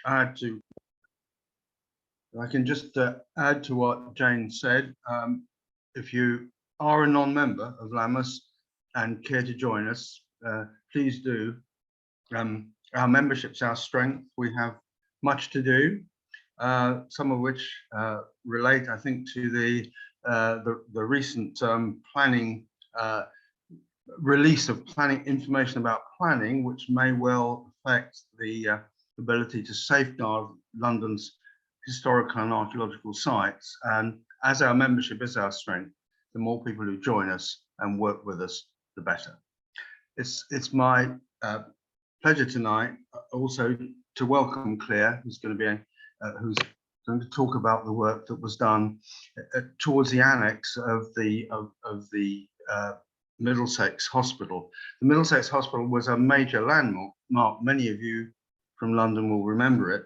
add to. I can just add to what Jane said. If you are a non-member of LAMUS and care to join us, please do. Our membership's our strength. We have much to do, some of which relate, I think, to the recent planning release of planning information about planning, which may well affect the ability to safeguard London's historical and archaeological sites. And as our membership is our strength, the more people who join us and work with us, the better. It's my pleasure tonight also to welcome Claire, who's going to talk about the work that was done towards the annex of the Middlesex Hospital. The Middlesex Hospital was a major landmark. Many of you from London will remember it,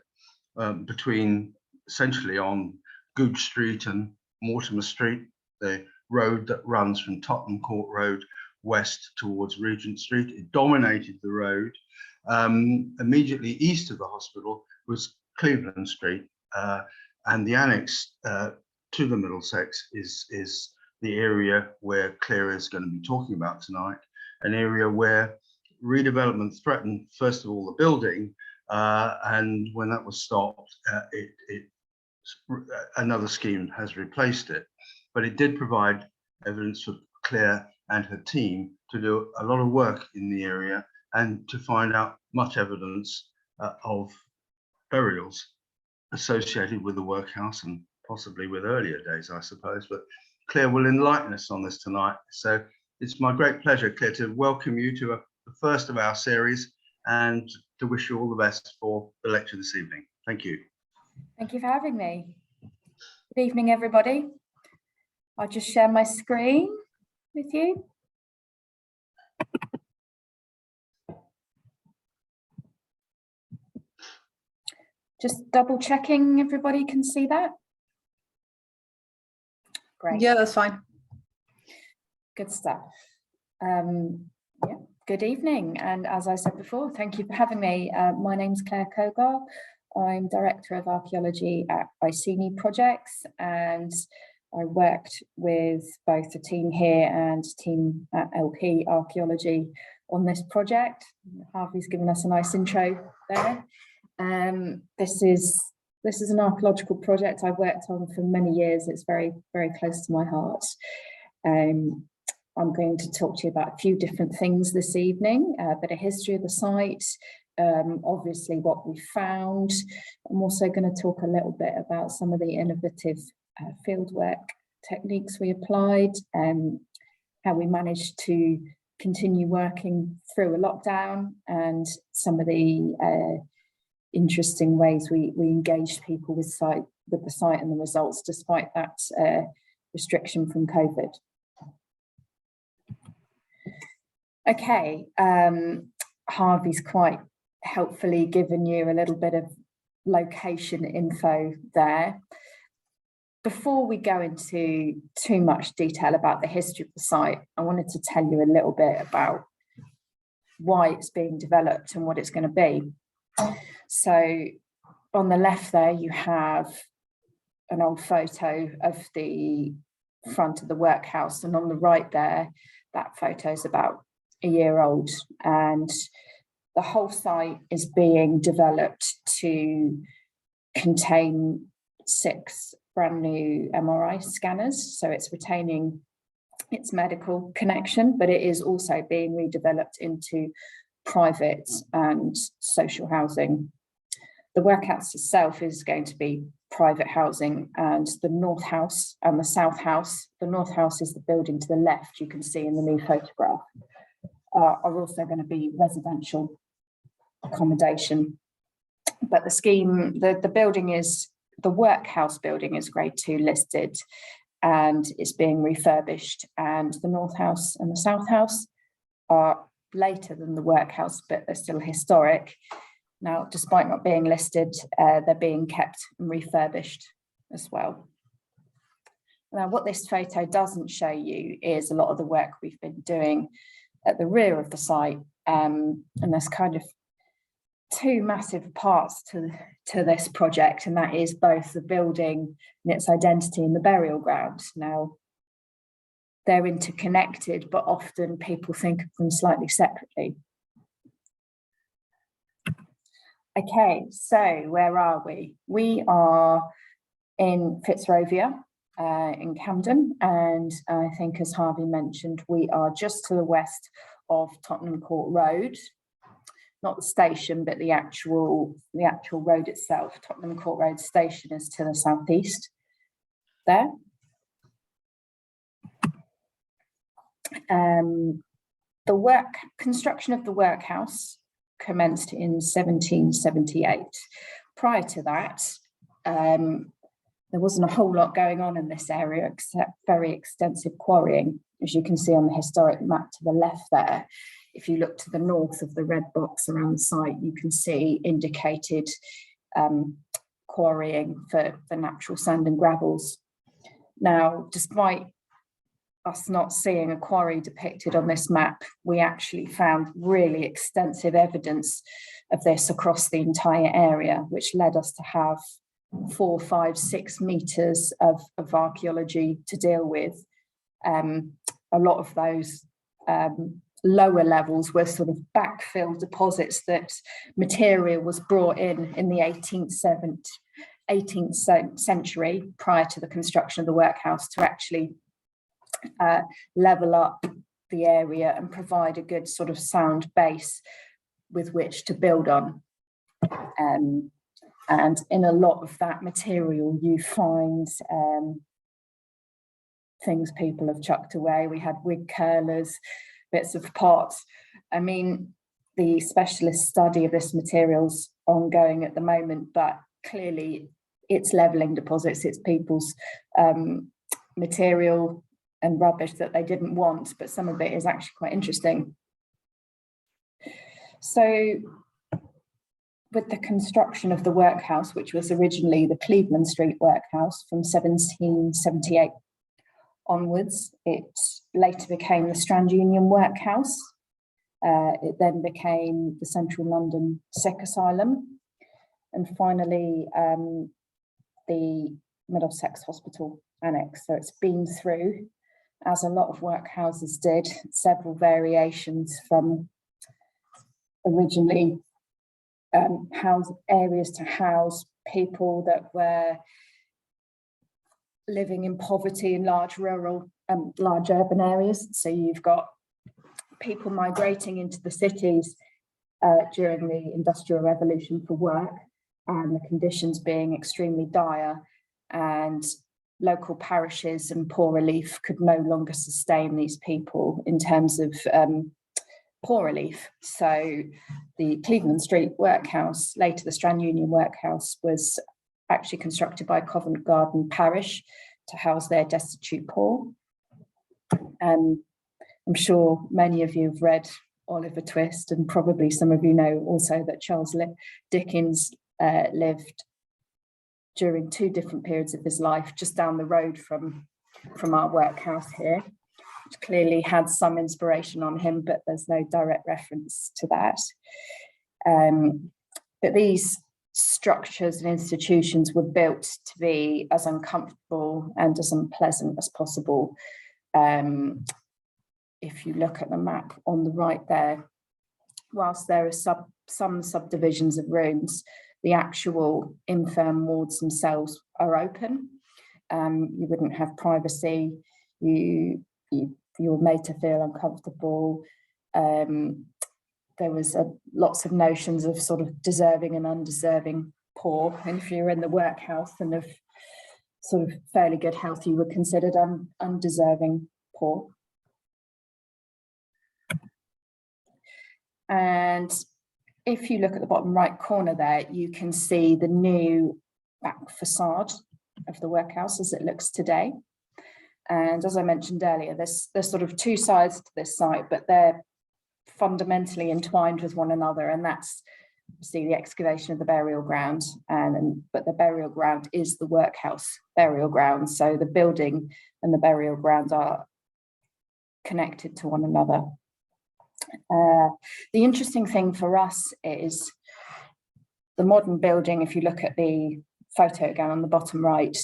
between essentially on Goodge Street and Mortimer Street, the road that runs from Tottenham Court Road west towards Regent Street. It dominated the road. Immediately east of the hospital was Cleveland Street, and the annex to the Middlesex is the area where Claire is going to be talking about tonight, an area where redevelopment threatened, first of all, the building, and when that was stopped, another scheme has replaced it. But it did provide evidence for Claire and her team to do a lot of work in the area and to find out much evidence of burials associated with the workhouse and possibly with earlier days, I suppose. But Claire will enlighten us on this tonight. So it's my great pleasure, Claire, to welcome you to the first of our series and to wish you all the best for the lecture this evening. Thank you. Thank you for having me. Good evening, everybody. I'll just share my screen with you. Just double checking everybody can see that. Great. Yeah, that's fine. Good stuff. Yeah, good evening. And as I said before, thank you for having me. My name's Claire Cogar. I'm Director of Archaeology at Iceni Projects, and I worked with both the team here and team at LP Archaeology on this project. Harvey's given us a nice intro there. This is an archaeological project I've worked on for many years. It's very, very close to my heart. I'm going to talk to you about a few different things this evening, a bit of history of the site, obviously what we found. I'm also going to talk a little bit about some of the innovative fieldwork techniques we applied, how we managed to continue working through a lockdown, and some of the interesting ways we engaged people with the site and the results despite that restriction from COVID. Okay, Harvey's quite helpfully given you a little bit of location info there. Before we go into too much detail about the history of the site, I wanted to tell you a little bit about why it's being developed and what it's going to be. So on the left there, you have an old photo of the front of the workhouse, and on the right there, that photo is about a year old, and the whole site is being developed to contain 6 brand new MRI scanners. So it's retaining its medical connection, but it is also being redeveloped into private and social housing. The workhouse itself is going to be private housing, and the north house and the south house, the north house is the building to the left you can see in the new photograph, are also going to be residential accommodation. But the scheme, the building is, the workhouse building is grade 2 listed, and it's being refurbished, and the north house and the south house are later than the workhouse, but they're still historic. Now, despite not being listed, they're being kept and refurbished as well. Now, what this photo doesn't show you is a lot of the work we've been doing at the rear of the site, and there's kind of two massive parts to this project, and that is both the building and its identity and the burial ground. Now, they're interconnected, but often people think of them slightly separately. Okay, so where are we? We are in Fitzrovia, in Camden, and I think, as Harvey mentioned, we are just to the west of Tottenham Court Road, not the station, but the actual road itself. Tottenham Court Road station is to the southeast there. The construction of the workhouse commenced in 1778. Prior to that, there wasn't a whole lot going on in this area except very extensive quarrying, as you can see on the historic map to the left there. If you look to the north of the red box around the site, you can see indicated quarrying for the natural sand and gravels. Now, despite us not seeing a quarry depicted on this map, we actually found really extensive evidence of this across the entire area, which led us to have 4, 5, 6 meters of archaeology to deal with. A lot of those lower levels were sort of backfill deposits that material was brought in the 18th century prior to the construction of the workhouse to actually level up the area and provide a good sort of sound base with which to build on. And in a lot of that material, you find things people have chucked away. We had wig curlers, bits of pots. I mean, the specialist study of this material's ongoing at the moment, but clearly it's levelling deposits, it's people's material and rubbish that they didn't want, but some of it is actually quite interesting. So with the construction of the workhouse, which was originally the Cleveland St Workhouse from 1778 onwards, it later became the Strand Union Workhouse. It then became the Central London Sick Asylum, and finally the Middlesex Hospital Annex. So it's been through, as a lot of workhouses did, several variations from originally areas to house people that were living in poverty in large rural, large urban areas. So you've got people migrating into the cities during the Industrial Revolution for work, and the conditions being extremely dire, and local parishes and poor relief could no longer sustain these people in terms of poor relief. So the Cleveland St Workhouse, later the Strand Union Workhouse, was actually constructed by Covent Garden Parish to house their destitute poor. I'm sure many of you have read Oliver Twist, and probably some of you know also that Charles Dickens lived during 2 different periods of his life just down the road from our workhouse here, which clearly had some inspiration on him, but there's no direct reference to that. But these structures and institutions were built to be as uncomfortable and as unpleasant as possible. If you look at the map on the right there, whilst there are some subdivisions of rooms, the actual infirm wards themselves are open. You wouldn't have privacy. You're made to feel uncomfortable. There was lots of notions of sort of deserving and undeserving poor. And if you're in the workhouse and of sort of fairly good health, you were considered undeserving poor. And if you look at the bottom right corner there, you can see the new back facade of the workhouse as it looks today. And as I mentioned earlier, there's sort of 2 sides to this site, but they're fundamentally entwined with one another, and that's obviously the excavation of the burial ground, but the burial ground is the workhouse burial ground, so the building and the burial ground are connected to one another. The interesting thing for us is the modern building, if you look at the photo again on the bottom right,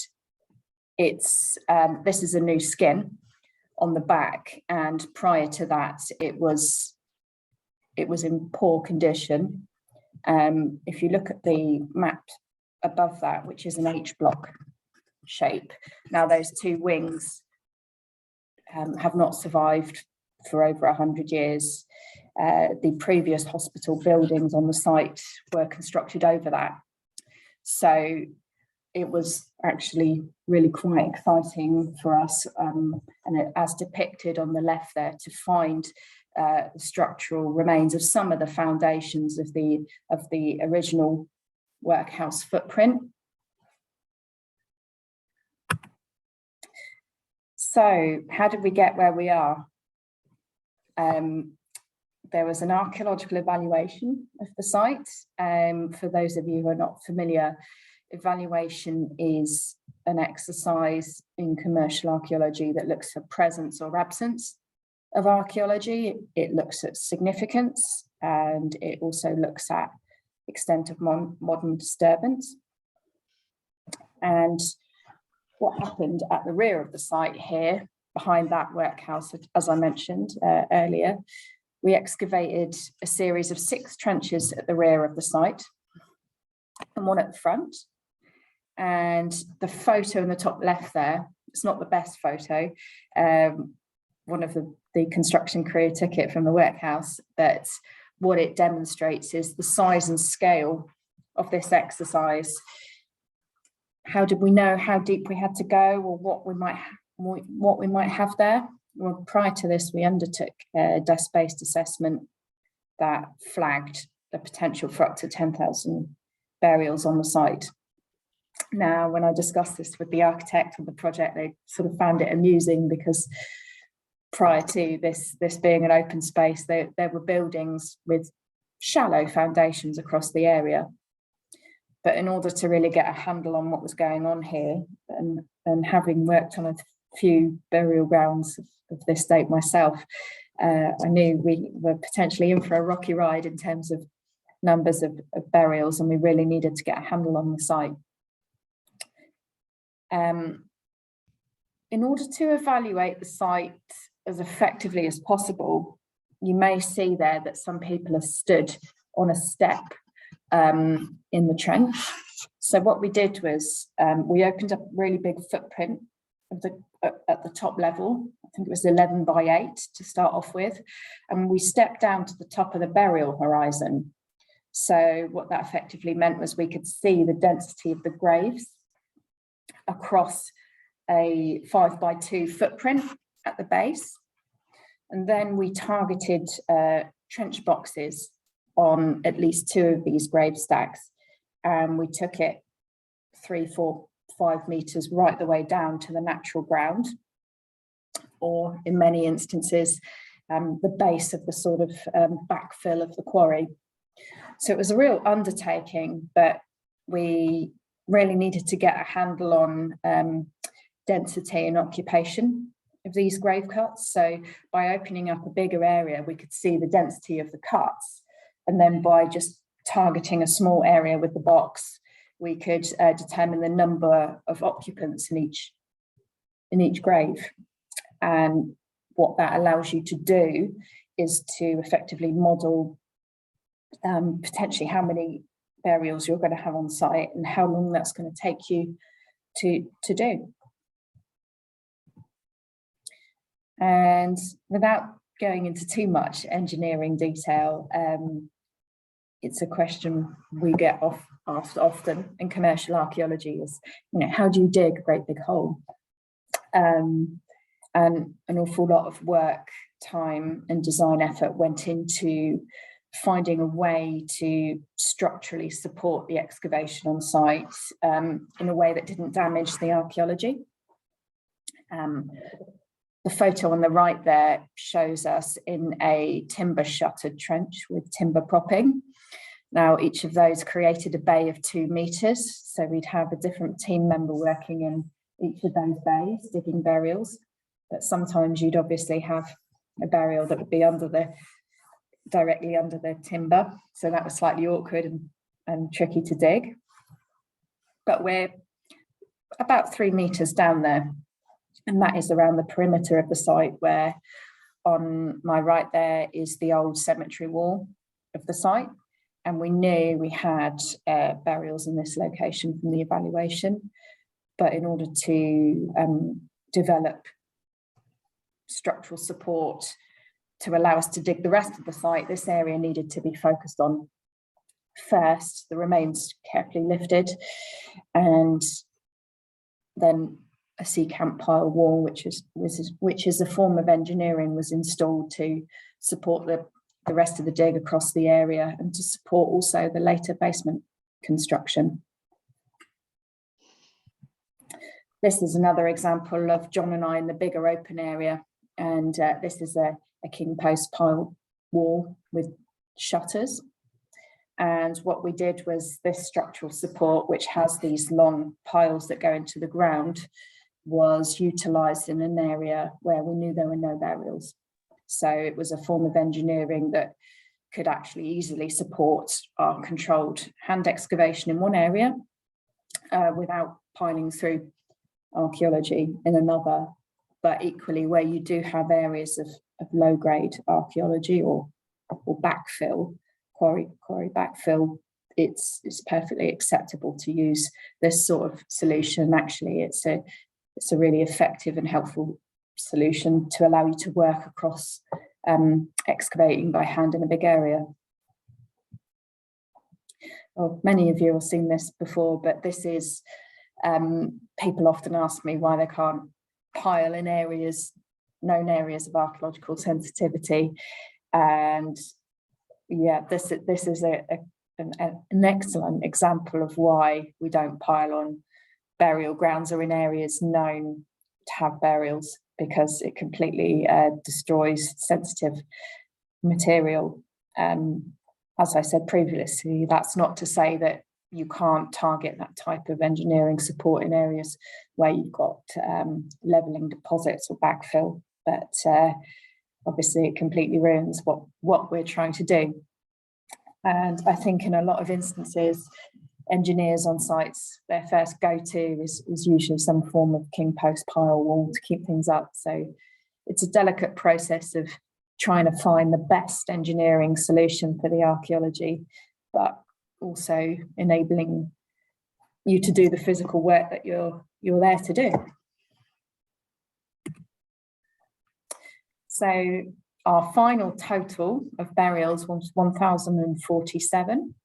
it's this is a new skin on the back, and prior to that it was in poor condition. If you look at the map above that, which is an H block shape, now those two wings have not survived for over 100 years. The previous hospital buildings on the site were constructed over that. So it was actually really quite exciting for us, and as depicted on the left there, to find the structural remains of some of the foundations of the original workhouse footprint. So how did we get where we are? There was an archaeological evaluation of the site. For those of you who are not familiar, evaluation is an exercise in commercial archaeology that looks for presence or absence of archaeology. It looks at significance, and it also looks at extent of modern disturbance. And what happened at the rear of the site here, behind that workhouse, as I mentioned earlier, we excavated a series of 6 trenches at the rear of the site and 1 at the front. And the photo in the top left there, it's not the best photo. One of the construction crew took it from the workhouse, but what it demonstrates is the size and scale of this exercise. How did we know how deep we had to go, or what we might have there? Well, prior to this, we undertook a desk-based assessment that flagged the potential for up to 10,000 burials on the site. Now, when I discussed this with the architect of the project, they sort of found it amusing, because prior to this being an open space, there were buildings with shallow foundations across the area. But in order to really get a handle on what was going on here, and having worked on a few burial grounds of this date myself, I knew we were potentially in for a rocky ride in terms of numbers of burials, and we really needed to get a handle on the site. In order to evaluate the site as effectively as possible, you may see there that some people have stood on a step in the trench. So what we did was we opened up a really big footprint of at the top level. I think it was 11 by 8 to start off with, and we stepped down to the top of the burial horizon. So what that effectively meant was we could see the density of the graves across a 5 by 2 footprint at the base. And then we targeted trench boxes on at least 2 of these grave stacks. And we took it 3, 4, 5 meters right the way down to the natural ground, or in many instances, the base of the sort of backfill of the quarry. So it was a real undertaking, but we really needed to get a handle on density and occupation of these grave cuts. So by opening up a bigger area, we could see the density of the cuts. And then by just targeting a small area with the box, we could determine the number of occupants in each grave. And what that allows you to do is to effectively model potentially how many burials you're going to have on site and how long that's going to take you to do. And without going into too much engineering detail, it's a question we get asked often in commercial archaeology is, how do you dig a great big hole? And an awful lot of work, time and design effort went into finding a way to structurally support the excavation on site in a way that didn't damage the archaeology. The photo on the right there shows us in a timber shuttered trench with timber propping. Now, each of those created a bay of 2 meters. So we'd have a different team member working in each of those bays, digging burials. But sometimes you'd obviously have a burial that would be directly under the timber. So that was slightly awkward, and and tricky to dig. But we're about 3 meters down there, and that is around the perimeter of the site, where on my right there is the old cemetery wall of the site. And we knew we had burials in this location from the evaluation. But in order to develop structural support to allow us to dig the rest of the site, this area needed to be focused on first, the remains carefully lifted, and then a secant pile wall, which is a form of engineering, was installed to support the rest of the dig across the area and to support also the later basement construction. This is another example of John and I in the bigger open area, and this is a king post pile wall with shutters. And what we did was this structural support, which has these long piles that go into the ground, was utilised in an area where we knew there were no burials. So it was a form of engineering that could actually easily support our controlled hand excavation in one area without piling through archaeology in another. But equally, where you do have areas of low-grade archaeology or backfill, quarry backfill, it's perfectly acceptable to use this sort of solution. Actually, it's a really effective and helpful solution to allow you to work across excavating by hand in a big area. Well, many of you have seen this before, but this is, people often ask me why they can't pile in areas, known areas of archaeological sensitivity. And yeah, this is an excellent example of why we don't pile on burial grounds or in areas known to have burials, because it completely destroys sensitive material. As I said previously, that's not to say that you can't target that type of engineering support in areas where you've got levelling deposits or backfill, but obviously it completely ruins what we're trying to do. And I think in a lot of instances, engineers on sites, their first go-to is usually some form of king post pile wall to keep things up. So it's a delicate process of trying to find the best engineering solution for the archaeology, but also enabling you to do the physical work that you're there to do. So our final total of burials was 1,047.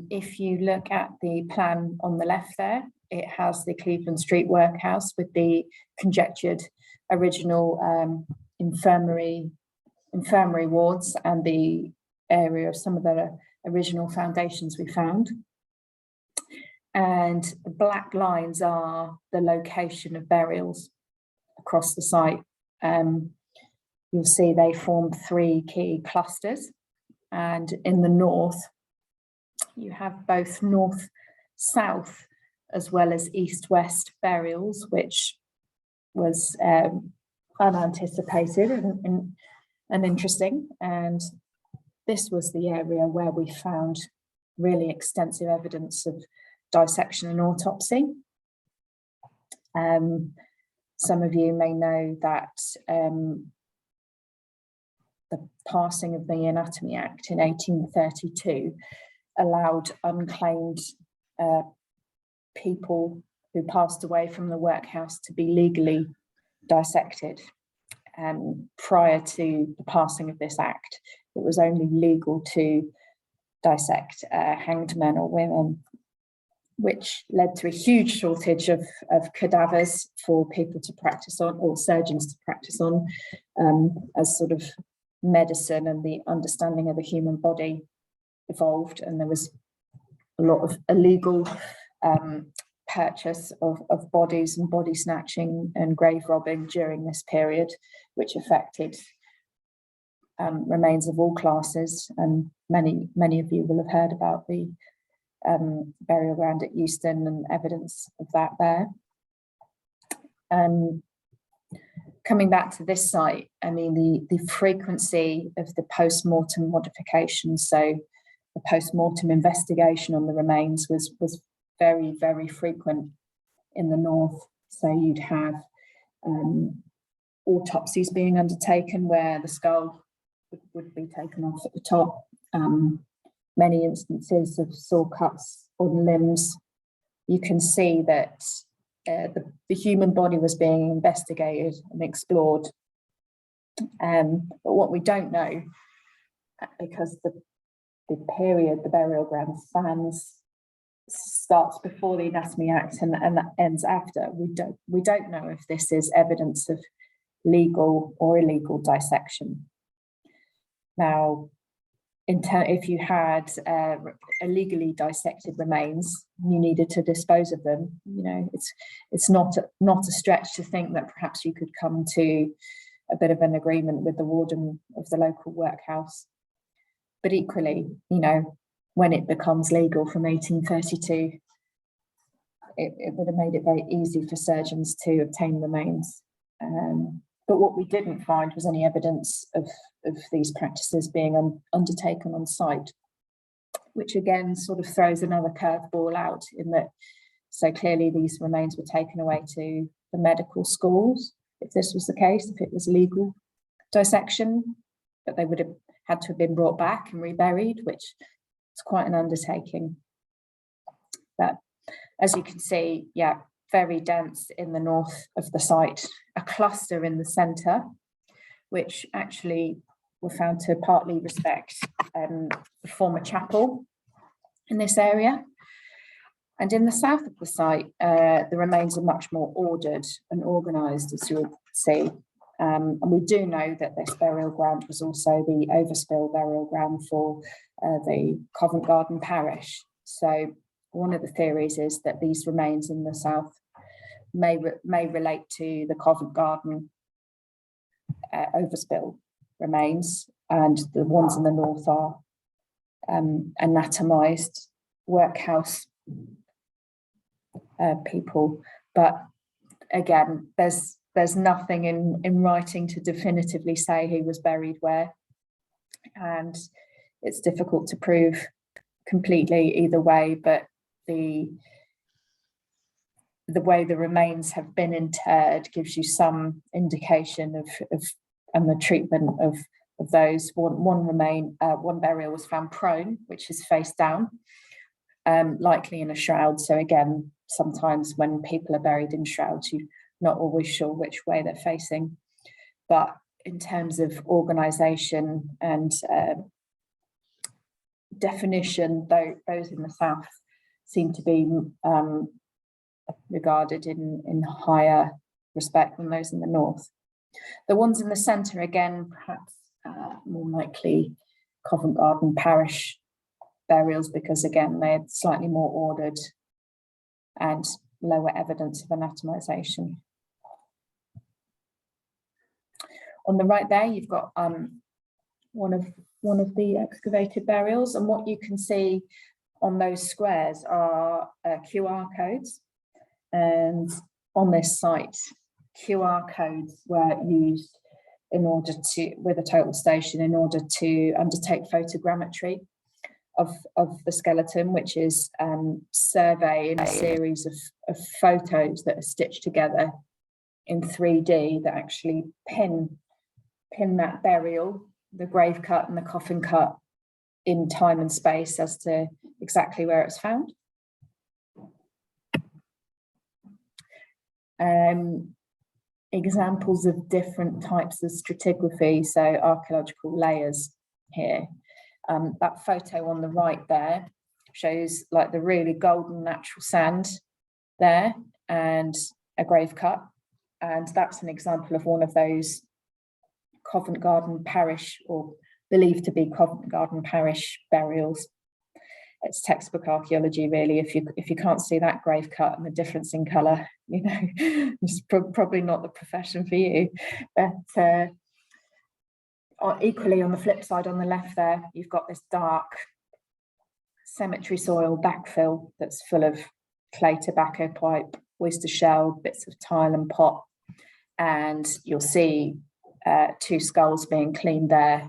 If you look at the plan on the left there, it has the Cleveland St Workhouse with the conjectured original infirmary wards and the area of some of the original foundations we found. And the black lines are the location of burials across the site. You'll see they form 3 key clusters, and in the north you have both north-south as well as east-west burials, which was unanticipated and interesting. And this was the area where we found really extensive evidence of dissection and autopsy. Some of you may know that the passing of the Anatomy Act in 1832 allowed unclaimed people who passed away from the workhouse to be legally dissected. Prior to the passing of this act, it was only legal to dissect hanged men or women, which led to a huge shortage of cadavers for people to practice on, or surgeons to practice on, as sort of medicine and the understanding of the human body evolved, and there was a lot of illegal purchase of bodies and body snatching and grave robbing during this period, which affected remains of all classes. And many of you will have heard about the burial ground at Euston and evidence of that there. Coming back to this site, I mean, the frequency of the post-mortem modifications, so the post-mortem investigation on the remains was very, very frequent in the north. So you'd have autopsies being undertaken where the skull would be taken off at the top. Many instances of saw cuts on limbs. You can see that the human body was being investigated and explored. But what we don't know, because the period the burial ground spans starts before the Anatomy Act and that ends after, we don't know if this is evidence of legal or illegal dissection. Now, if you had illegally dissected remains, you needed to dispose of them. You know, it's not a stretch to think that perhaps you could come to a bit of an agreement with the warden of the local workhouse. But equally, you know, when it becomes legal from 1832, it would have made it very easy for surgeons to obtain remains. But what we didn't find was any evidence of these practices being undertaken on site, which again sort of throws another curveball out in that, so clearly these remains were taken away to the medical schools, if this was the case, if it was legal dissection, but they would have had to have been brought back and reburied, which is quite an undertaking. But as you can see, yeah, very dense in the north of the site, a cluster in the centre, which actually were found to partly respect the former chapel in this area. And in the south of the site, the remains are much more ordered and organised, as you'll see. And we do know that this burial ground was also the overspill burial ground for the Covent Garden parish. So one of the theories is that these remains in the south may relate to the Covent Garden overspill remains, and the ones in the north are anatomised workhouse people. But again, there's nothing in writing to definitively say he was buried where, and it's difficult to prove completely either way. But the way the remains have been interred gives you some indication of and the treatment of those. One burial was found prone, which is face down, likely in a shroud. So again, sometimes when people are buried in shrouds, you're not always sure which way they're facing. But in terms of organisation and definition, those in the south seem to be regarded in higher respect than those in the north. The ones in the centre, again, perhaps more likely Covent Garden parish burials, because again, they're slightly more ordered and lower evidence of anatomisation. On the right there, you've got one of the excavated burials, and what you can see on those squares are QR codes. And on this site, QR codes were used in order to, with a total station, in order to undertake photogrammetry of the skeleton, which is surveying a series of photos that are stitched together in 3D that actually pin that burial, the grave cut and the coffin cut, in time and space as to exactly where it's found. Examples of different types of stratigraphy, so archaeological layers here. That photo on the right there shows like the really golden natural sand there and a grave cut, and that's an example of one of those Covent Garden parish, or believed to be Covent Garden parish burials. It's textbook archaeology, really. If you can't see that grave cut and the difference in colour, you know, it's probably not the profession for you. But equally, on the flip side, on the left there, you've got this dark cemetery soil backfill that's full of clay tobacco pipe, oyster shell, bits of tile and pot, and you'll see two skulls being cleaned there,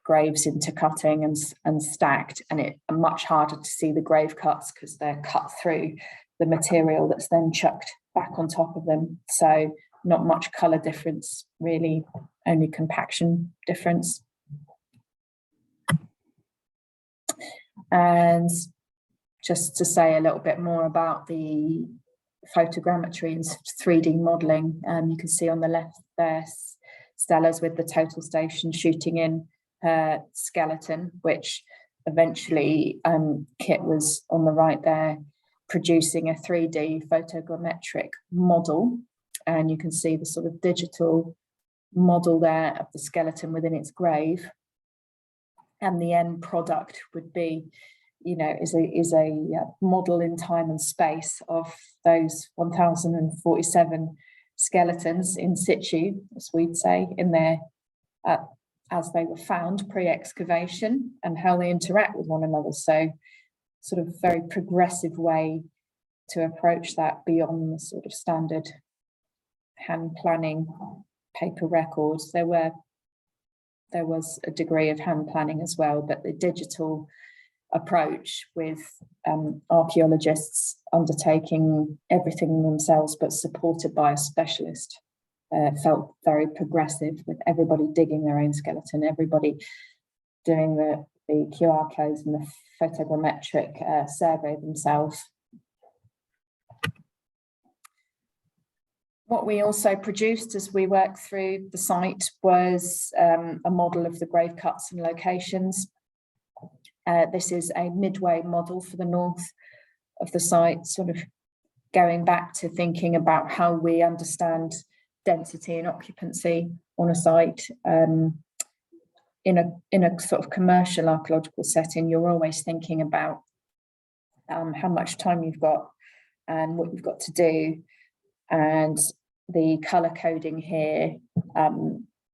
graves intercutting and stacked, and it's much harder to see the grave cuts because they're cut through the material that's then chucked back on top of them. So not much colour difference, really, only compaction difference. And just to say a little bit more about the photogrammetry and 3D modelling, you can see on the left there Stella's with the total station shooting in her skeleton, which eventually Kit was on the right there producing a 3D photogrammetric model, and you can see the sort of digital model there of the skeleton within its grave, and the end product would be, you know, is a model in time and space of those 1047 skeletons in situ, as we'd say, in there as they were found pre-excavation, and how they interact with one another. So sort of very progressive way to approach that beyond the sort of standard hand planning paper records. There was a degree of hand planning as well, but the digital approach with archaeologists undertaking everything themselves but supported by a specialist felt very progressive, with everybody digging their own skeleton, everybody doing the QR codes and the photogrammetric survey themselves. What we also produced as we worked through the site was a model of the grave cuts and locations. This is a midway model for the north of the site, sort of going back to thinking about how we understand density and occupancy on a site. In a sort of commercial archaeological setting, you're always thinking about how much time you've got and what you've got to do. And the colour coding here,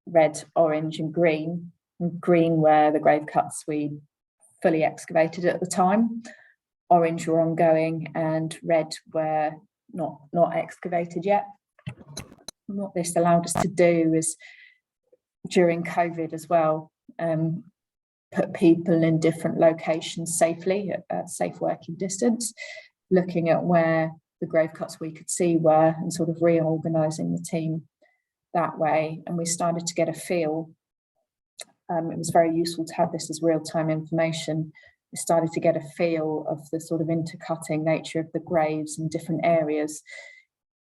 red, orange and green. Green were the grave cuts we fully excavated at the time, orange were ongoing, and red were not excavated yet. And what this allowed us to do is, during COVID as well, put people in different locations safely at safe working distance, looking at where the grave cuts we could see were and sort of reorganising the team that way. And we started to get a feel. It was very useful to have this as real-time information. We started to get a feel of the sort of intercutting nature of the graves in different areas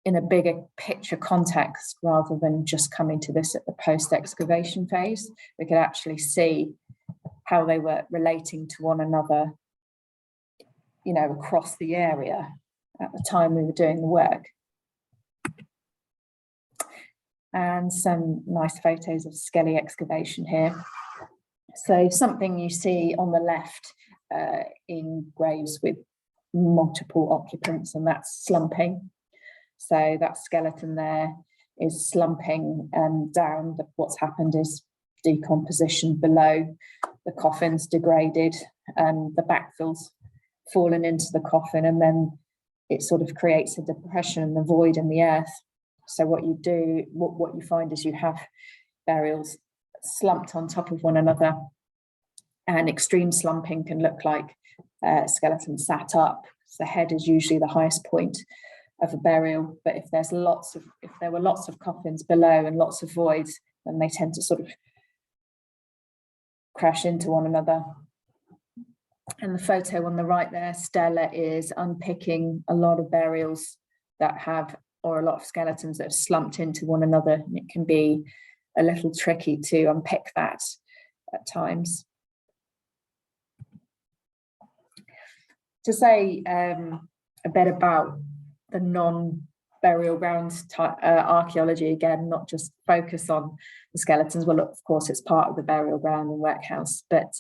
in a bigger picture context, rather than just coming to this at the post-excavation phase. We could actually see how they were relating to one another, you know, across the area at the time we were doing the work. And some nice photos of skelly excavation here. So something you see on the left in graves with multiple occupants, and that's slumping. So that skeleton there is slumping down. What's happened is decomposition below. The coffin's degraded, the backfill's fallen into the coffin, and then it sort of creates a depression and the void in the earth. So what you do, what you find is you have burials slumped on top of one another, and extreme slumping can look like a skeleton sat up. So the head is usually the highest point of a burial, but if there were lots of coffins below and lots of voids, then they tend to sort of crash into one another. And the photo on the right there, Stella is unpicking a lot of burials that have, or a lot of skeletons that have slumped into one another. And it can be a little tricky to unpick that at times. To say a bit about the non-burial grounds archaeology, again, not just focus on the skeletons. Well, of course, it's part of the burial ground and workhouse, but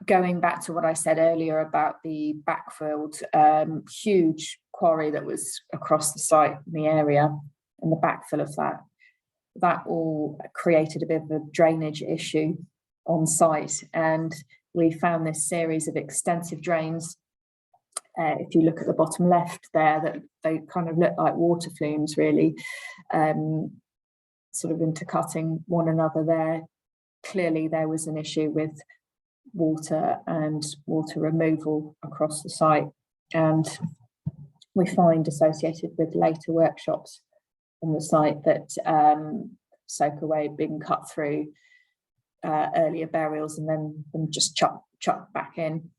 going back to what I said earlier about the backfilled, huge quarry that was across the site in the area, and the backfill of that all created a bit of a drainage issue on site. And we found this series of extensive drains. If you look at the bottom left there, that they kind of look like water flumes, really, sort of intercutting one another there. clearly there was an issue with water and water removal across the site, and we find associated with later workshops on the site that soak away being cut through earlier burials and then them just chucked back in.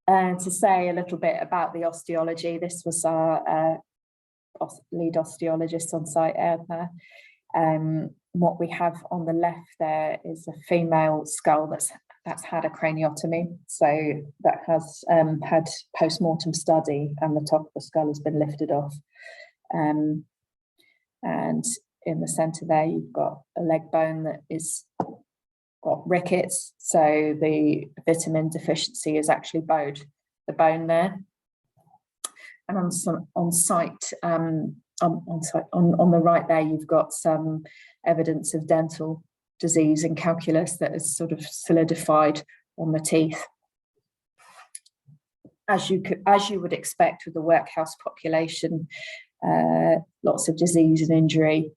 And to say a little bit about the osteology, this was our lead osteologist on site, Erdna. What we have on the left there is a female skull that's had a craniotomy, so that has had post-mortem study, and the top of the skull has been lifted off. And in the centre there, you've got a leg bone that is got rickets, so the vitamin deficiency is actually bowed the bone there. And on the right there, you've got some evidence of dental disease and calculus that is sort of solidified on the teeth. As you would expect with the workhouse population, lots of disease and injury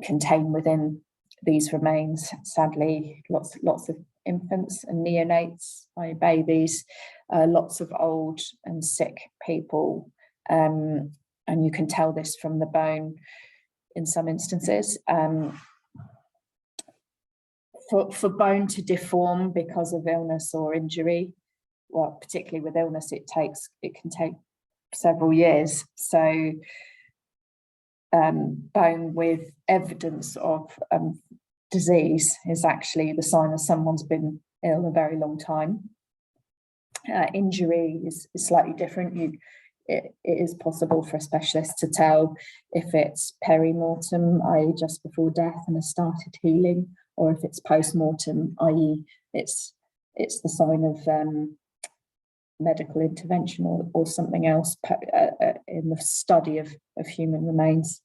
contained within these remains. Sadly, lots of infants and neonates, babies, lots of old and sick people, and you can tell this from the bone in some instances. For bone to deform because of illness or injury, well, particularly with illness, it can take several years. So bone with evidence of disease is actually the sign that someone's been ill a very long time. Injury is slightly different. It is possible for a specialist to tell if it's peri-mortem, i.e. just before death and has started healing, or if it's post-mortem, i.e. it's the sign of medical intervention or something else in the study of human remains.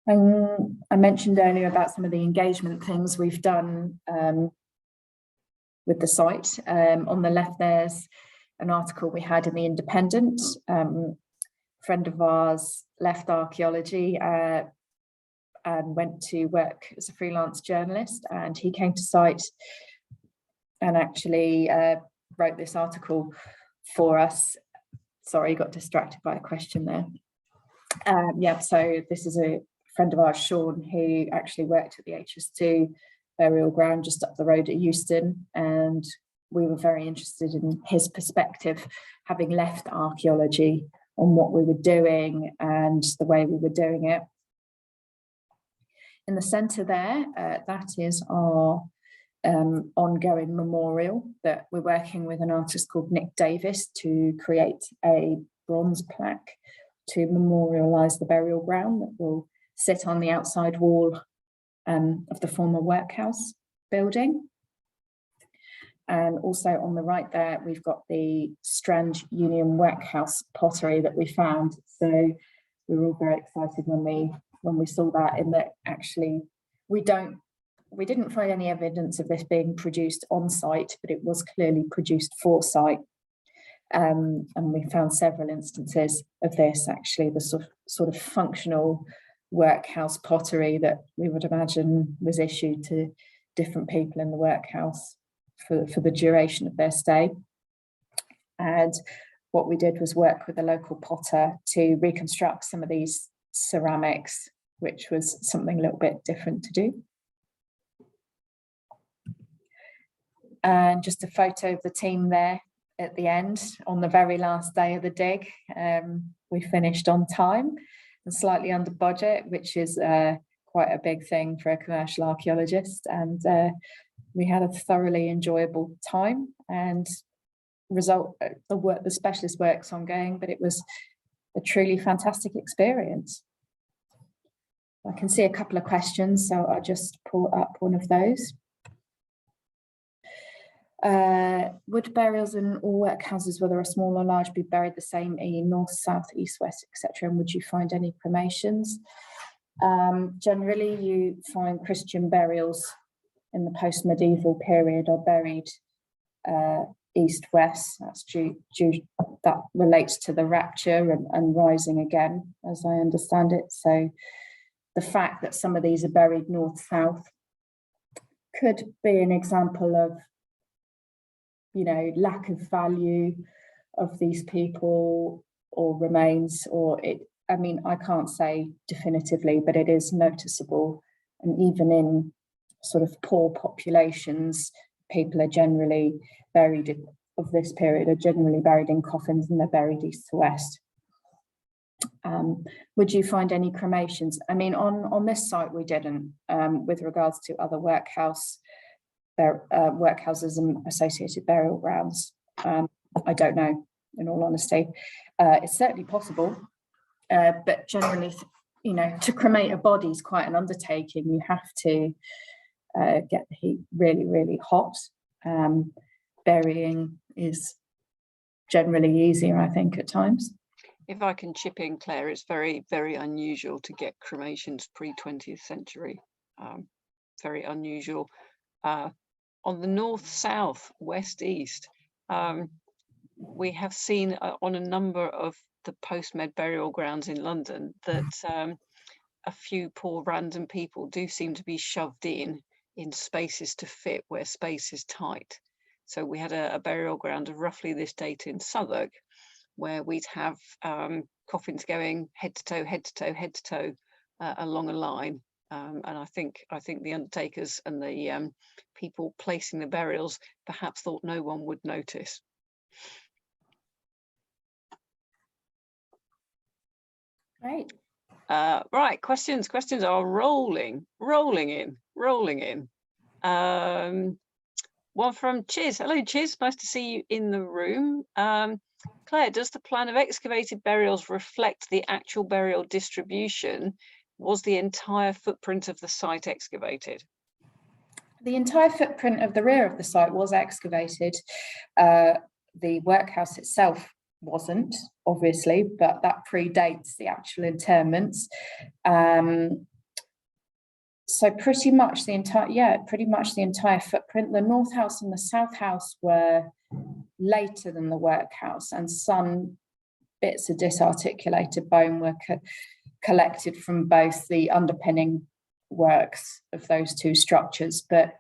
I mentioned earlier about some of the engagement things we've done with the site. On the left, there's an article we had in the Independent. Friend of ours left archaeology and went to work as a freelance journalist, and he came to site and actually wrote this article for us. Sorry, got distracted by a question there. Yeah, so this is a friend of ours, Sean, who actually worked at the HS2 burial ground just up the road at Euston, and we were very interested in his perspective, having left archaeology, on what we were doing and the way we were doing it. In the centre there, that is our ongoing memorial that we're working with an artist called Nick Davis to create a bronze plaque to memorialise the burial ground that will sit on the outside wall of the former workhouse building. And also on the right there, we've got the Strand Union Workhouse pottery that we found. So we were all very excited when we saw that, in that actually we didn't find any evidence of this being produced on site, but it was clearly produced for site. And we found several instances of this, actually, the sort of functional workhouse pottery that we would imagine was issued to different people in the workhouse for the duration of their stay. And what we did was work with a local potter to reconstruct some of these ceramics, which was something a little bit different to do. And just a photo of the team there at the end on the very last day of the dig. We finished on time and slightly under budget, which is quite a big thing for a commercial archaeologist. And we had a thoroughly enjoyable time, and the specialist work's ongoing, but it was a truly fantastic experience. I can see a couple of questions, so I'll just pull up one of those. Would burials in all workhouses, whether are small or large, be buried the same, north, south, east, west, etc.? And would you find any cremations? Generally, you find Christian burials in the post-medieval period are buried east-west. That's that relates to the rapture and rising again, as I understand it. So the fact that some of these are buried north-south could be an example of, lack of value of these people or remains, or I can't say definitively, but it is noticeable. And even in sort of poor populations, people are generally buried of this period are generally buried in coffins, and they're buried east to west. Would you find any cremations? I mean, on this site we didn't. With regards to other workhouses and associated burial grounds, I don't know, in all honesty. It's certainly possible, but generally, to cremate a body is quite an undertaking. You have to get the heat really, really hot. Burying is generally easier, I think, at times. If I can chip in, Claire, it's very, very unusual to get cremations pre-20th century. Very unusual. On the north, south, west, east, we have seen on a number of the post-med burial grounds in London that a few poor random people do seem to be shoved in spaces to fit where space is tight. So we had a burial ground of roughly this date in Southwark, where we'd have coffins going head to toe, head to toe, head to toe along a line. And I think the undertakers and the people placing the burials perhaps thought no one would notice. Great. Right, questions are rolling in. One from Chiz. Hello, Chiz. Nice to see you in the room. Claire, does the plan of excavated burials reflect the actual burial distribution? Was the entire footprint of the site excavated? The entire footprint of the rear of the site was excavated. The workhouse itself wasn't, obviously, but that predates the actual interments. So pretty much the entire footprint. The north house and the south house were later than the workhouse, and some bits of disarticulated bone were collected from both the underpinning works of those two structures. But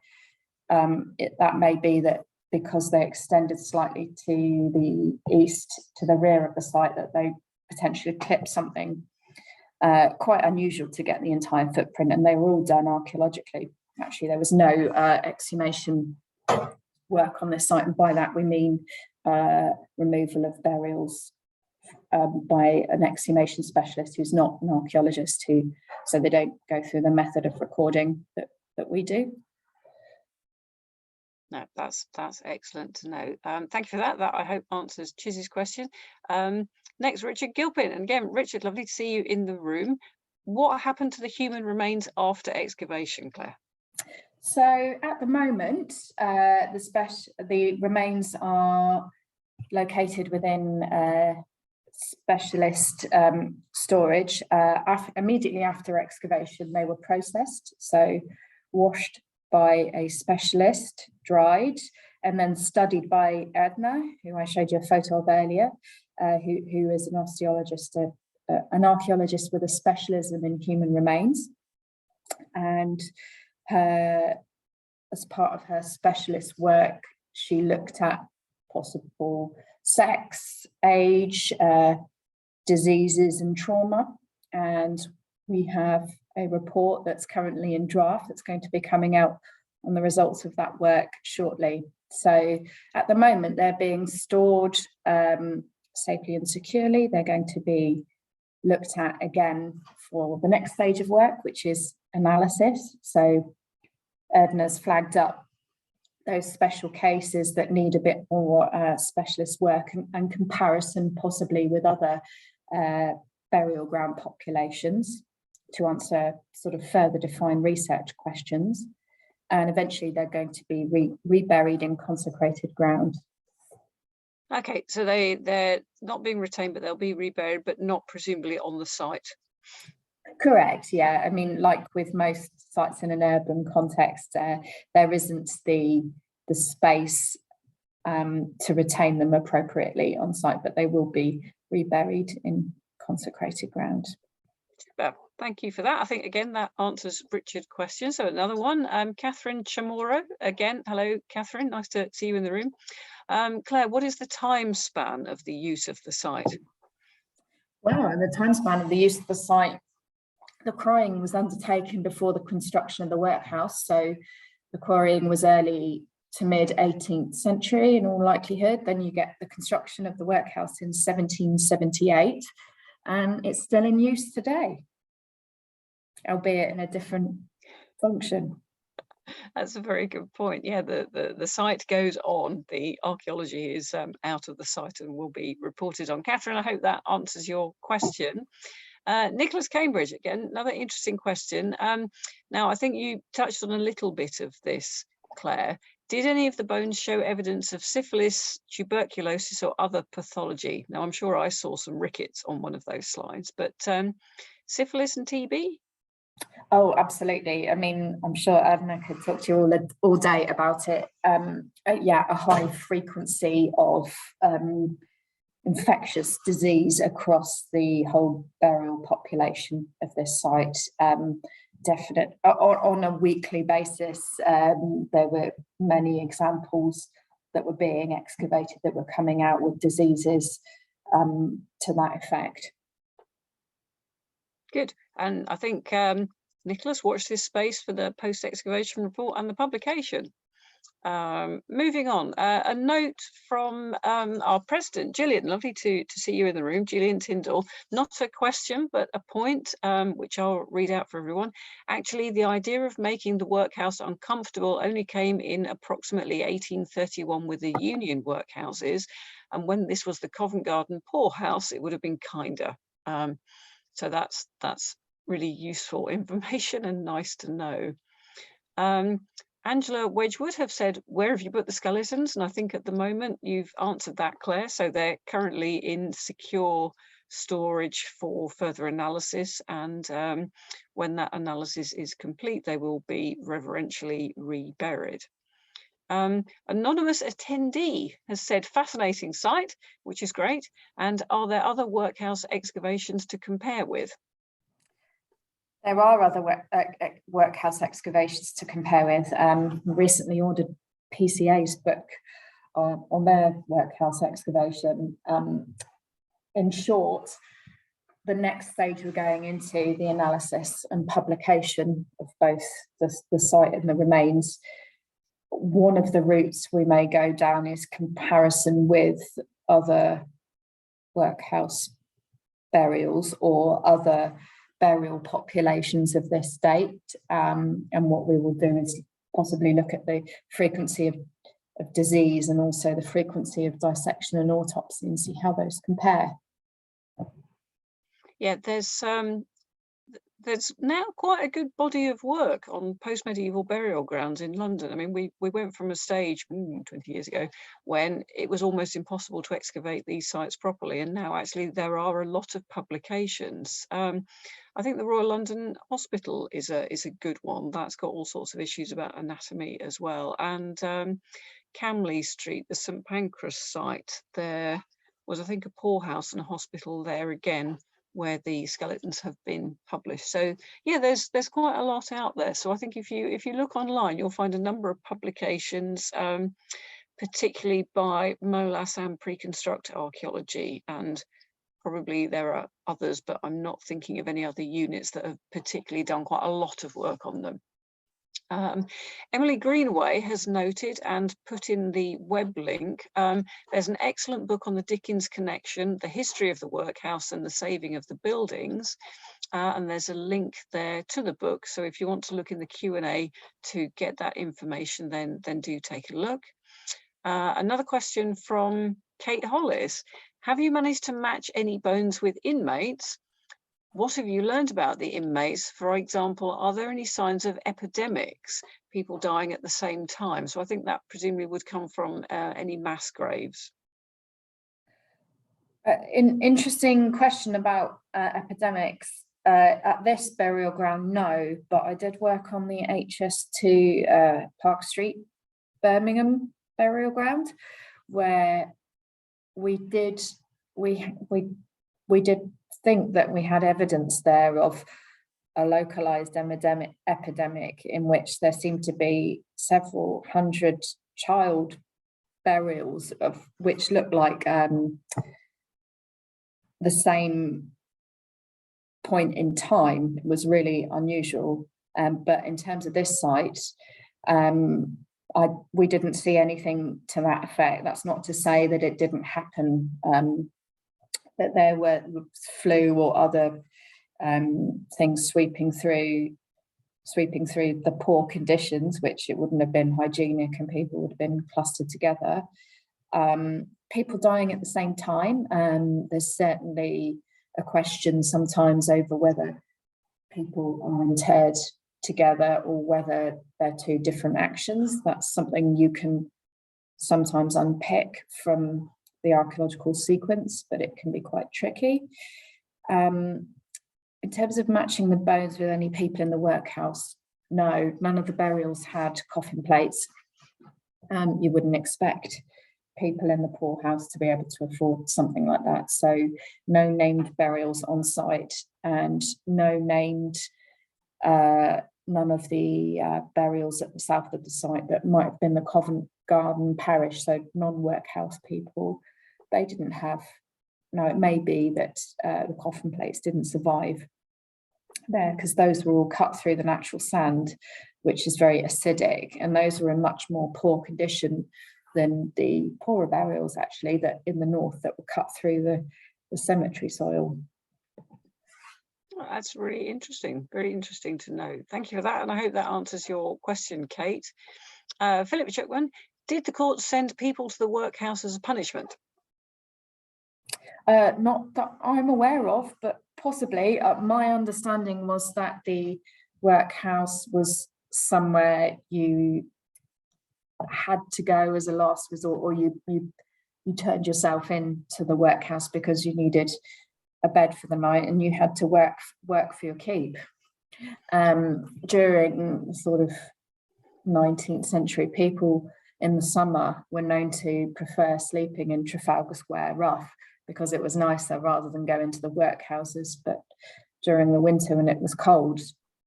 that may be that because they extended slightly to the east, to the rear of the site, that they potentially clipped something. Quite unusual to get the entire footprint, and they were all done archaeologically. Actually, there was no exhumation work on this site, and by that we mean removal of burials by an exhumation specialist who's not an archaeologist, so they don't go through the method of recording that we do. No, that's excellent to know. Thank you for that. That I hope answers Chiz's question. Next, Richard Gilpin. And again, Richard, lovely to see you in the room. What happened to the human remains after excavation, Claire? So at the moment, the remains are located within specialist storage. Immediately after excavation, they were processed, so washed by a specialist, dried, and then studied by Edna, who I showed you a photo of earlier, who is an osteologist, an archaeologist with a specialism in human remains. And as part of her specialist work, she looked at possible sex, age, diseases, and trauma. And we have a report that's currently in draft that's going to be coming out on the results of that work shortly. So at the moment, they're being stored safely and securely. They're going to be looked at again for the next stage of work, which is analysis. So Edna's flagged up those special cases that need a bit more specialist work and comparison possibly with other burial ground populations to answer sort of further defined research questions. And eventually they're going to be reburied in consecrated ground. Okay, so they're not being retained, but they'll be reburied, but not presumably on the site. Correct, yeah. I mean, like with most sites in an urban context, there isn't the space to retain them appropriately on site, but they will be reburied in consecrated ground. Thank you for that. I think, again, that answers Richard's question. So another one, Catherine Chamorro, again, hello, Catherine, nice to see you in the room. Claire, what is the time span of the use of the site? Well, in the time span of the use of the site, the quarrying was undertaken before the construction of the workhouse. So the quarrying was early to mid 18th century in all likelihood. Then you get the construction of the workhouse in 1778, and it's still in use today, albeit in a different function. That's a very good point. Yeah, the site goes on. The archaeology is out of the site and will be reported on. Catherine, I hope that answers your question. Nicholas Cambridge, again, another interesting question. Now, I think you touched on a little bit of this, Claire. Did any of the bones show evidence of syphilis, tuberculosis, or other pathology? Now, I'm sure I saw some rickets on one of those slides, but syphilis and TB? Oh, absolutely. I mean, I'm sure Adna could talk to you all day about it. Yeah, a high frequency of infectious disease across the whole burial population of this site. Definite on a weekly basis. There were many examples that were being excavated that were coming out with diseases to that effect. Good. And I think Nicholas, watch this space for the post-excavation report and the publication. Moving on, a note from our president, Gillian. Lovely to see you in the room, Gillian Tyndall. Not a question, but a point, which I'll read out for everyone. Actually, the idea of making the workhouse uncomfortable only came in approximately 1831 with the Union workhouses. And when this was the Covent Garden poorhouse, it would have been kinder. So that's really useful information and nice to know. Angela Wedgwood have said, where have you put the skeletons? And I think at the moment you've answered that, Claire. So they're currently in secure storage for further analysis. And when that analysis is complete, they will be reverentially reburied. Anonymous attendee has said, fascinating site, which is great. And are there other workhouse excavations to compare with? There are other workhouse excavations to compare with. Recently ordered PCA's book on their workhouse excavation. In short, the next stage we're going into the analysis and publication of both the site and the remains. One of the routes we may go down is comparison with other workhouse burials or other burial populations of this date, and what we will do is possibly look at the frequency of disease and also the frequency of dissection and autopsy and see how those compare. Yeah, there's now quite a good body of work on post-medieval burial grounds in London. I mean, we went from a stage 20 years ago when it was almost impossible to excavate these sites properly, and now actually there are a lot of publications. I think the Royal London Hospital is a good one. That's got all sorts of issues about anatomy as well. And Camley Street, the St Pancras site, there was, I think, a poorhouse and a hospital there again, where the skeletons have been published. So yeah, there's quite a lot out there. So I think if you look online, you'll find a number of publications, particularly by Molas and Pre-Construct Archaeology, and probably there are others, but I'm not thinking of any other units that have particularly done quite a lot of work on them. Emily Greenaway has noted and put in the web link, there's an excellent book on the Dickens connection, the history of the workhouse and the saving of the buildings, and there's a link there to the book. So if you want to look in the Q&A to get that information, then do take a look. Another question from Kate Hollis. Have you managed to match any bones with inmates? What have you learned about the inmates? For example, are there any signs of epidemics, people dying at the same time? So I think that presumably would come from any mass graves. Interesting question about epidemics. At this burial ground, no, but I did work on the HS2 Park Street, Birmingham burial ground, where we did think that we had evidence there of a localized epidemic in which there seemed to be several hundred child burials, of which looked like the same point in time. It was really unusual. But in terms of this site, we didn't see anything to that effect. That's not to say that it didn't happen, that there were flu or other things sweeping through the poor conditions, which it wouldn't have been hygienic and people would have been clustered together. People dying at the same time. There's certainly a question sometimes over whether people are interred together or whether they're two different actions. That's something you can sometimes unpick from the archaeological sequence, but it can be quite tricky. In terms of matching the bones with any people in the workhouse, no, none of the burials had coffin plates. You wouldn't expect people in the poorhouse to be able to afford something like that. So no named burials on site, and no named, none of the burials at the south of the site that might have been the Covent Garden parish, so non-workhouse people, they didn't have. Now, it may be that the coffin plates didn't survive there because those were all cut through the natural sand, which is very acidic, and those were in much more poor condition than the poorer burials, actually, that in the north that were cut through the cemetery soil. Oh, that's really interesting, very interesting to know. Thank you for that, and I hope that answers your question, Kate. Philip Chuckman, did the court send people to the workhouse as a punishment? Not that I'm aware of, but possibly. My understanding was that the workhouse was somewhere you had to go as a last resort, or you turned yourself into the workhouse because you needed a bed for the night and you had to work for your keep. During sort of 19th century, people in the summer were known to prefer sleeping in Trafalgar Square rough because it was nicer rather than going to the workhouses. But during the winter when it was cold,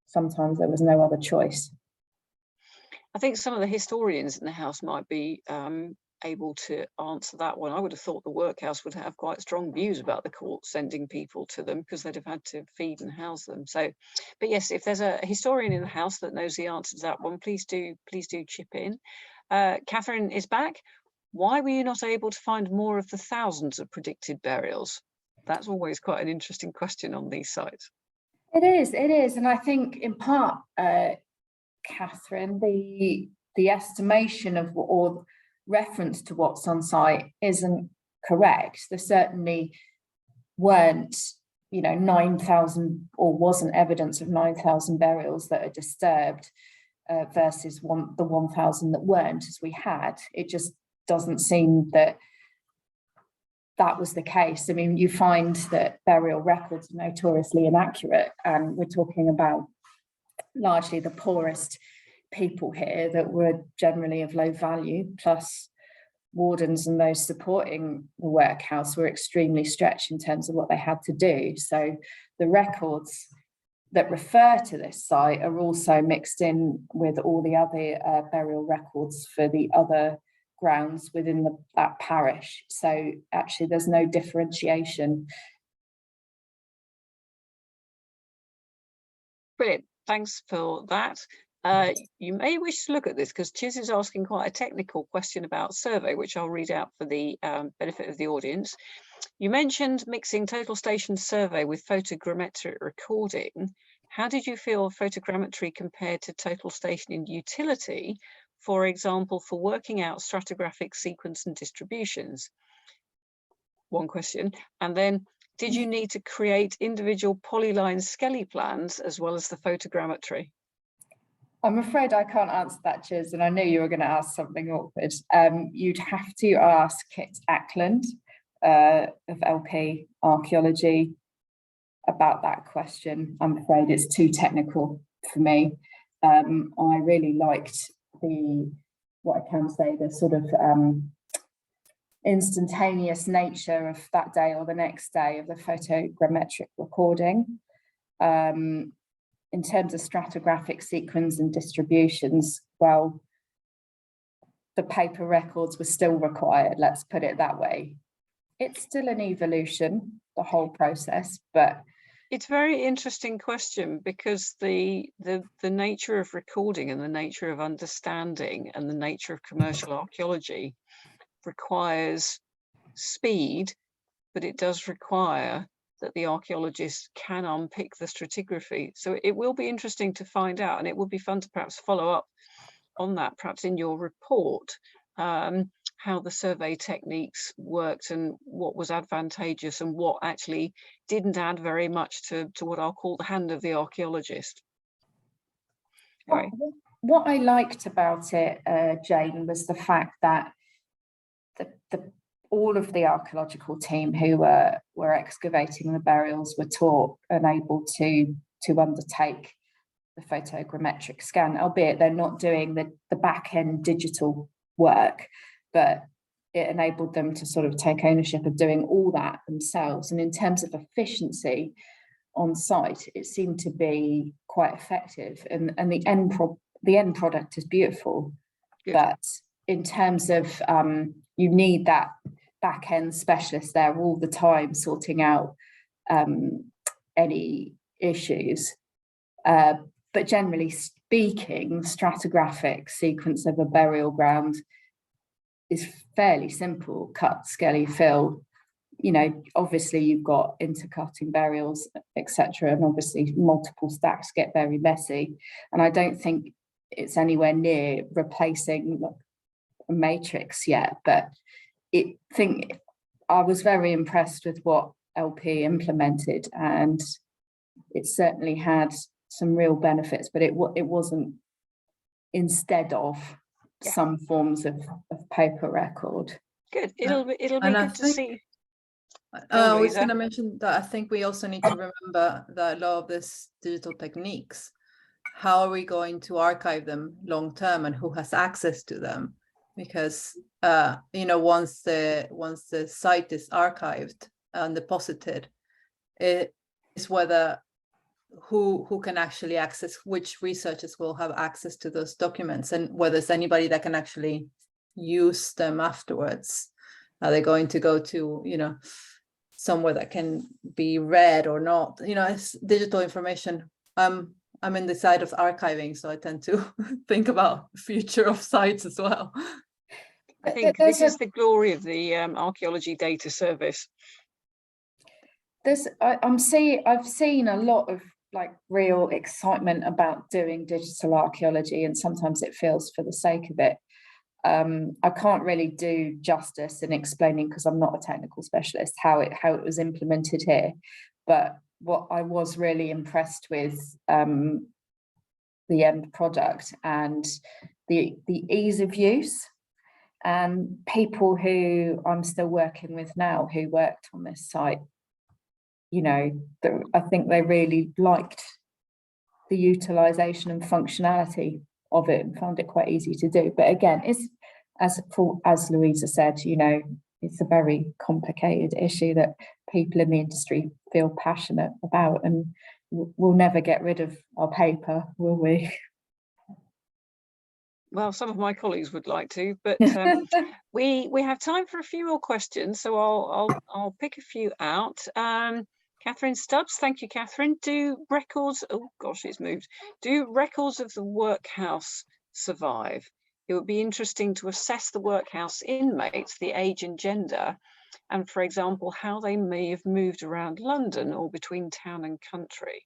sometimes there was no other choice. I think some of the historians in the house might be able to answer that one. I would have thought the workhouse would have quite strong views about the court sending people to them because they'd have had to feed and house them. So, but yes, if there's a historian in the house that knows the answer to that one, please do chip in. Catherine is back. Why were you not able to find more of the thousands of predicted burials? That's always quite an interesting question on these sites. It is, and I think in part, Catherine, the estimation of or reference to what's on site isn't correct. There certainly weren't, 9,000, or wasn't evidence of 9,000 burials that are disturbed versus the 1,000 that weren't, as we had. It just doesn't seem that was the case. I mean, you find that burial records are notoriously inaccurate, and we're talking about largely the poorest people here that were generally of low value, plus wardens and those supporting the workhouse were extremely stretched in terms of what they had to do. So the records that refer to this site are also mixed in with all the other burial records for the other grounds within that parish. So actually there's no differentiation. Brilliant, thanks for that. You may wish to look at this because Chiz is asking quite a technical question about survey, which I'll read out for the benefit of the audience. You mentioned mixing total station survey with photogrammetric recording. How did you feel photogrammetry compared to total station in utility, for example, for working out stratigraphic sequence and distributions? One question. And then, did you need to create individual polyline skelly plans as well as the photogrammetry? I'm afraid I can't answer that, Chiz, and I knew you were going to ask something awkward. You'd have to ask Kit Ackland of LP Archaeology about that question. I'm afraid it's too technical for me. I really liked the sort of instantaneous nature of that day or the next day of the photogrammetric recording. In terms of stratigraphic sequence and distributions, well, the paper records were still required, let's put it that way. It's still an evolution, the whole process, but it's a very interesting question, because the nature of recording and the nature of understanding and the nature of commercial archaeology requires speed, but it does require that the archaeologists can unpick the stratigraphy. So it will be interesting to find out, and it would be fun to perhaps follow up on that, perhaps in your report, how the survey techniques worked and what was advantageous and what actually didn't add very much to what I'll call the hand of the archaeologist. Anyway. What I liked about it, Jane, was the fact that all of the archaeological team who were excavating the burials were taught and able to undertake the photogrammetric scan, albeit they're not doing the back-end digital work, but it enabled them to sort of take ownership of doing all that themselves. And in terms of efficiency on site, it seemed to be quite effective, and the end product is beautiful. Good. But in terms of you need that back-end specialist there all the time sorting out any issues. But generally speaking, stratigraphic sequence of a burial ground is fairly simple: cut, skelly, fill. You know, obviously you've got intercutting burials, etc., and obviously multiple stacks get very messy. And I don't think it's anywhere near replacing a matrix yet, but I was very impressed with what LP implemented, and it certainly had some real benefits, but it wasn't instead of some forms of paper record. Good. It'll be good to see. I was going to mention that I think we also need to remember that a lot of these digital techniques, how are we going to archive them long term, and who has access to them? Because once the site is archived and deposited, it is whether who can actually access, which researchers will have access to those documents, and whether there's anybody that can actually use them afterwards. Are they going to go to somewhere that can be read or not? It's digital information. I'm in the side of archiving, so I tend to think about the future of sites as well. I think this is the glory of the Archaeology Data Service. I've seen a lot of real excitement about doing digital archaeology, and sometimes it feels for the sake of it. I can't really do justice in explaining, because I'm not a technical specialist, how it was implemented here. But what I was really impressed with the end product and the ease of use. And people who I'm still working with now who worked on this site, I think they really liked the utilization and functionality of it and found it quite easy to do. But again, it's as Louisa said, it's a very complicated issue that people in the industry feel passionate about, and we'll never get rid of our paper, will we? Well, some of my colleagues would like to, but we have time for a few more questions, so I'll pick a few out. Catherine Stubbs, thank you, Catherine. Do records of the workhouse survive? It would be interesting to assess the workhouse inmates, the age and gender, and, for example, how they may have moved around London or between town and country.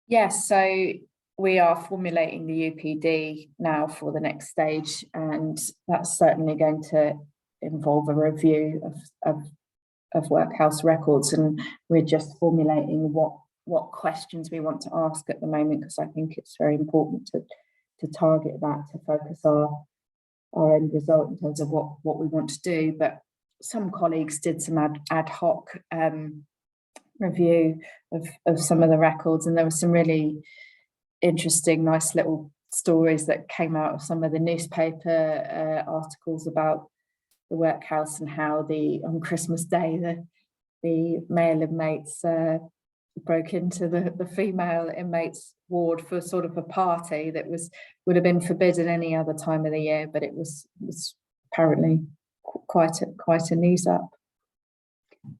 Yes, so we are formulating the UPD now for the next stage, and that's certainly going to involve a review of workhouse records, and we're just formulating what questions we want to ask at the moment, because I think it's very important to target that, to focus our end result in terms of what we want to do. But some colleagues did some ad hoc review of some of the records, and there were some really interesting, nice little stories that came out of some of the newspaper articles about workhouse, and how on Christmas Day the male inmates broke into the female inmates ward for sort of a party that would have been forbidden any other time of the year, but it was apparently quite a news up.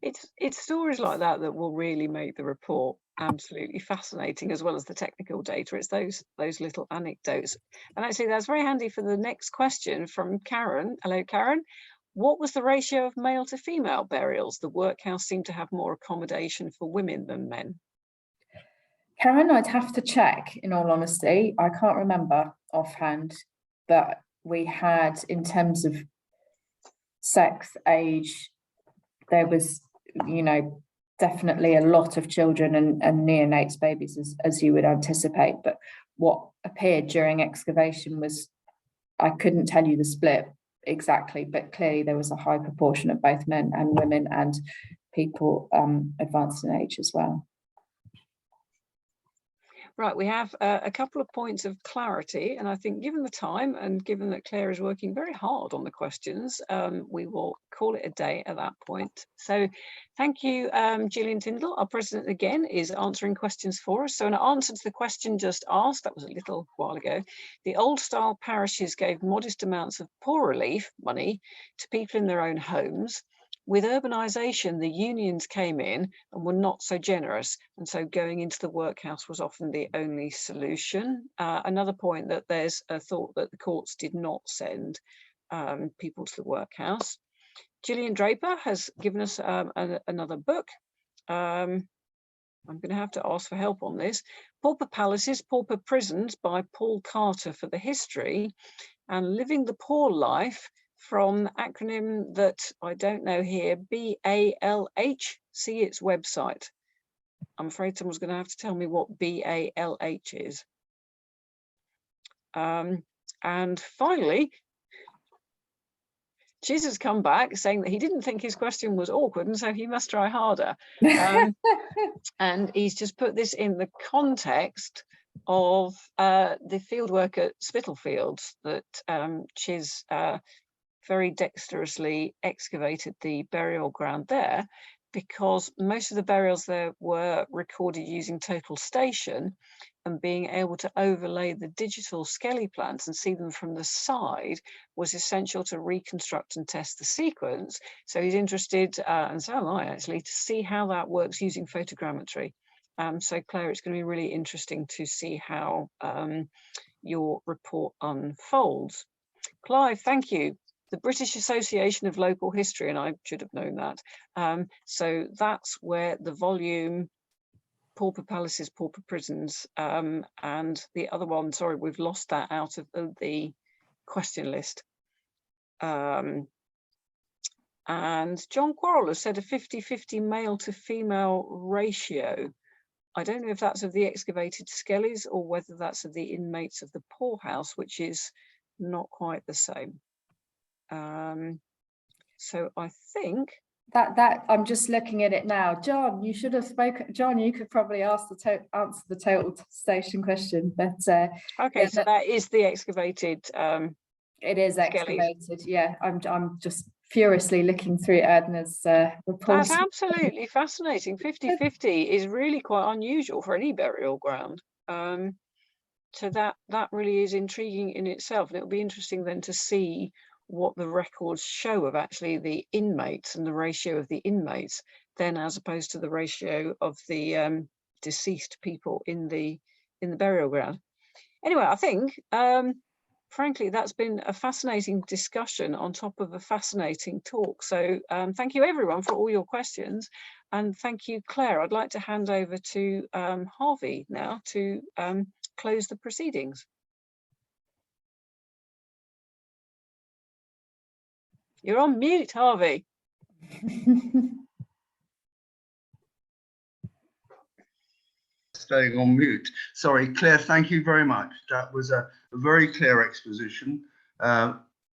It's stories like that that will really make the report absolutely fascinating, as well as the technical data. It's those little anecdotes. And actually that's very handy for the next question from Karen. Hello, Karen. What was the ratio of male to female burials? The workhouse seemed to have more accommodation for women than men. Karen, I'd have to check, in all honesty. I can't remember offhand, but we had, in terms of sex, age, there was, definitely a lot of children and neonates, babies, as you would anticipate. But what appeared during excavation was, I couldn't tell you the split exactly, but clearly there was a high proportion of both men and women and people advanced in age as well. Right, we have a couple of points of clarity, and I think given the time and given that Claire is working very hard on the questions, we will call it a day at that point. So thank you, Gillian Tyndall. Our president again is answering questions for us. So in answer to the question just asked, that was a little while ago, the old style parishes gave modest amounts of poor relief money to people in their own homes. With urbanisation, the unions came in and were not so generous, and so going into the workhouse was often the only solution. Another point, that there's a thought that the courts did not send people to the workhouse. Gillian Draper has given us another book. I'm going to have to ask for help on this. Pauper Palaces, Pauper Prisons by Paul Carter for the history, and Living the Poor Life, from acronym that I don't know here, BALH. See its website. I'm afraid someone's going to have to tell me what BALH is. And finally, Chiz has come back saying that he didn't think his question was awkward, and so he must try harder. And he's just put this in the context of the fieldwork at Spitalfields that Chiz very dexterously excavated the burial ground there, because most of the burials there were recorded using total station, and being able to overlay the digital skelly plans and see them from the side was essential to reconstruct and test the sequence. So he's interested, and so am I actually, to see how that works using photogrammetry. So Claire, it's going to be really interesting to see how your report unfolds. Clive, thank you. The British Association of Local History, and I should have known that. So that's where the volume Pauper Palaces, Pauper Prisons, and the other one, sorry, we've lost that out of the question list. And John Quarrel has said a 50-50 male to female ratio. I don't know if that's of the excavated skellies or whether that's of the inmates of the poorhouse, which is not quite the same. So I think that I'm just looking at it now. John, you should have spoken. John, you could probably answer the total station question, but okay, yeah, so that is the excavated. It is excavated. Skellies. Yeah, I'm just furiously looking through Edna's report. That's absolutely fascinating. 50-50 is really quite unusual for any burial ground. So that really is intriguing in itself, and it'll be interesting then to see what the records show of actually the inmates and the ratio of the inmates, then as opposed to the ratio of the deceased people in the burial ground. Anyway, I think frankly that's been a fascinating discussion on top of a fascinating talk. So thank you everyone for all your questions, and thank you, Claire. I'd like to hand over to Harvey now to close the proceedings. You're on mute, Harvey. Staying on mute. Sorry, Claire, thank you very much. That was a very clear exposition.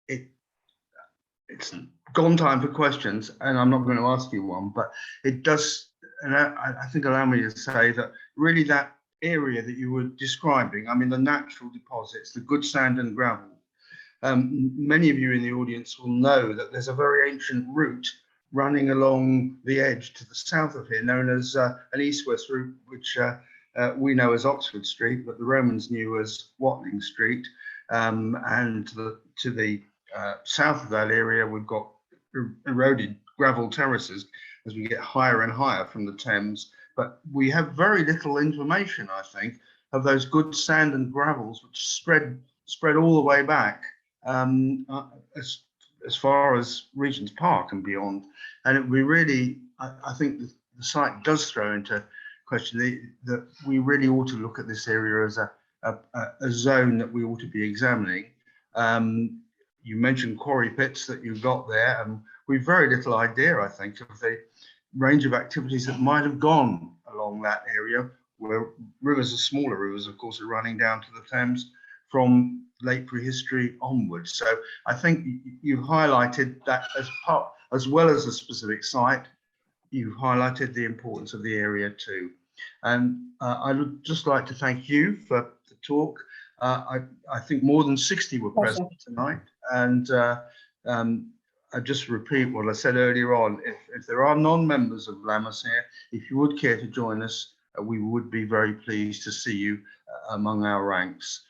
It's gone time for questions, and I'm not going to ask you one, but it does, and I think allow me to say that really that area that you were describing, I mean, the natural deposits, the good sand and gravel, Many of you in the audience will know that there's a very ancient route running along the edge to the south of here, known as an east-west route, which we know as Oxford Street, but the Romans knew as Watling Street. And to the south of that area, we've got eroded gravel terraces as we get higher and higher from the Thames. But we have very little information, I think, of those good sand and gravels which spread all the way back as far as Regent's Park and beyond. And we really, I think the site does throw into question that we really ought to look at this area as a zone that we ought to be examining. You mentioned quarry pits that you've got there, and we've very little idea, I think, of the range of activities that might have gone along that area, where rivers, are smaller rivers, of course, are running down to the Thames from late prehistory onwards. So I think you've highlighted that as well as the specific site, you've highlighted the importance of the area too. And I would just like to thank you for the talk. I think more than 60 were present tonight. And I just repeat what I said earlier on. If there are non-members of LAMAS here, if you would care to join us, we would be very pleased to see you among our ranks.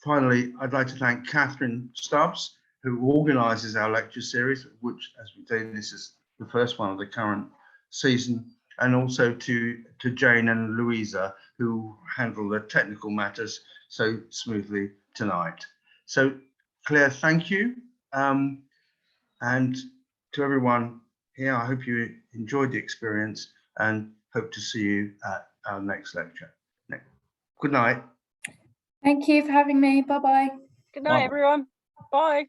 Finally, I'd like to thank Catherine Stubbs, who organises our lecture series, which, as we say, this is the first one of the current season, and also to Jane and Louisa, who handle the technical matters so smoothly tonight. So, Claire, thank you. And to everyone here, I hope you enjoyed the experience and hope to see you at our next lecture. Good night. Thank you for having me. Bye-bye. Good night, everyone. Bye.